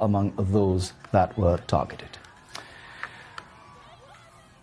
among those that were targeted.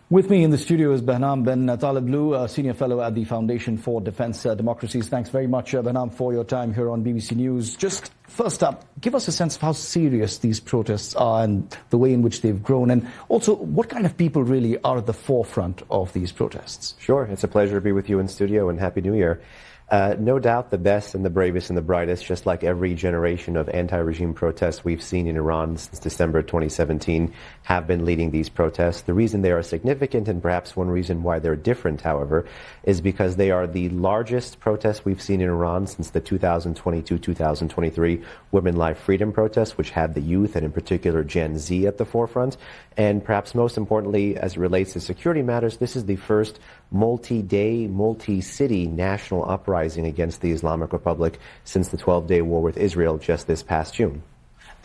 With me in the studio is Behnam Taleblu, Senior Fellow at the Foundation for Defence Democracies. Thanks very much, Behnam, for your time here on BBC News. Just first up, give us a sense of how serious these protests are and the way in which they've grown, and also what kind of people really are at the forefront of these protests. Sure, it's a pleasure to be with you in studio, and Happy New Year. No doubt the best and the bravest and the brightest, just like every generation of anti-regime protests we've seen in Iran since December 2017, have been leading these protests. The reason they are significant, and perhaps one reason why they're different, however, is because they are the largest protests we've seen in Iran since the 2022-2023 Women Life Freedom protests, which had the youth and in particular Gen Z at the forefront. And perhaps most importantly, as it relates to security matters, this is the first multi-day, multi-city national uprising against the Islamic Republic since the 12-day war with Israel just this past June.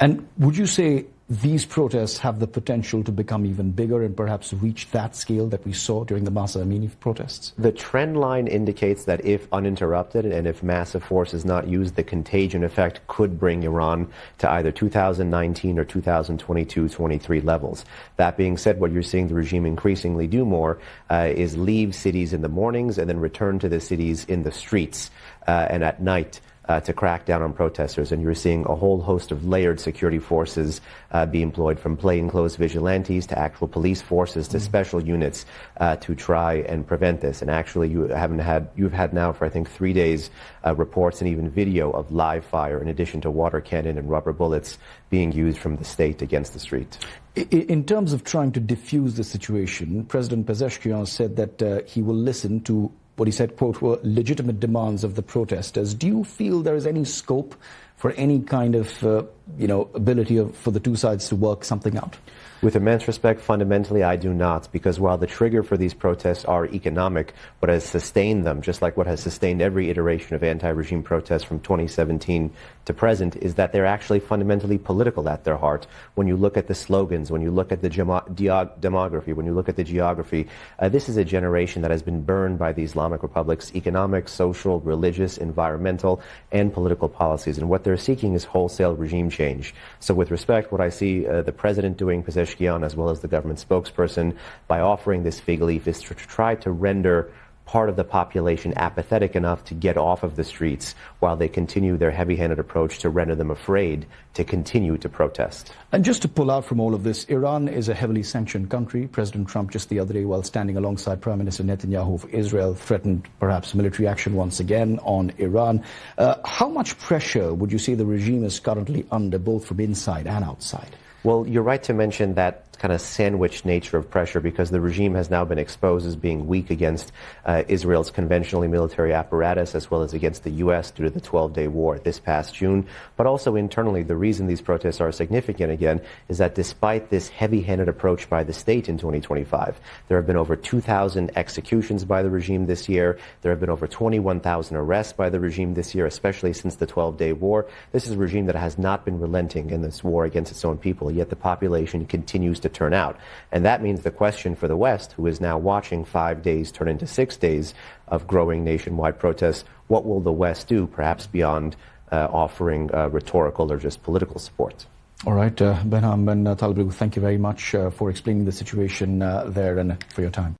And would you say these protests have the potential to become even bigger and perhaps reach that scale that we saw during the Mahsa Amini protests? The trend line indicates that if uninterrupted and if massive force is not used, the contagion effect could bring Iran to either 2019 or 2022-23 levels. That being said, what you're seeing the regime increasingly do more is leave cities in the mornings and then return to the cities in the streets and at night to crack down on protesters. And you're seeing a whole host of layered security forces be employed, from plainclothes vigilantes to actual police forces to special units to try and prevent this. And actually, you've had now for I think 3 days reports and even video of live fire, in addition to water cannon and rubber bullets being used from the state against the street. In terms of trying to diffuse the situation, President Pezeshkian said that he will listen to what he said, quote, were legitimate demands of the protesters. Do you feel there is any scope for any kind of, ability for the two sides to work something out? With immense respect, fundamentally, I do not, because while the trigger for these protests are economic, what has sustained them, just like what has sustained every iteration of anti-regime protests from 2017 to present, is that they're actually fundamentally political at their heart. When you look at the slogans, when you look at the demography, when you look at the geography, this is a generation that has been burned by the Islamic Republic's economic, social, religious, environmental, and political policies. And what they're seeking is wholesale regime change. So with respect, what I see the president doing, Pezeshkian, as well as the government spokesperson, by offering this fig leaf, is to try to render part of the population apathetic enough to get off of the streets while they continue their heavy-handed approach to render them afraid to continue to protest. And just to pull out from all of this, Iran is a heavily sanctioned country. President Trump just the other day, while standing alongside Prime Minister Netanyahu of Israel, threatened perhaps military action once again on Iran. How much pressure would you say the regime is currently under, both from inside and outside? Well, you're right to mention that kind of sandwich nature of pressure, because the regime has now been exposed as being weak against Israel's conventionally military apparatus, as well as against the U.S. due to the 12-day war this past June. But also internally, the reason these protests are significant, again, is that despite this heavy-handed approach by the state in 2025, there have been over 2,000 executions by the regime this year. There have been over 21,000 arrests by the regime this year, especially since the 12-day war. This is a regime that has not been relenting in this war against its own people, yet the population continues to turn out. And that means the question for the West, who is now watching 5 days turn into 6 days of growing nationwide protests, what will the West do, perhaps beyond offering rhetorical or just political support? All right, Behnam Taleblu, thank you very much for explaining the situation there and for your time.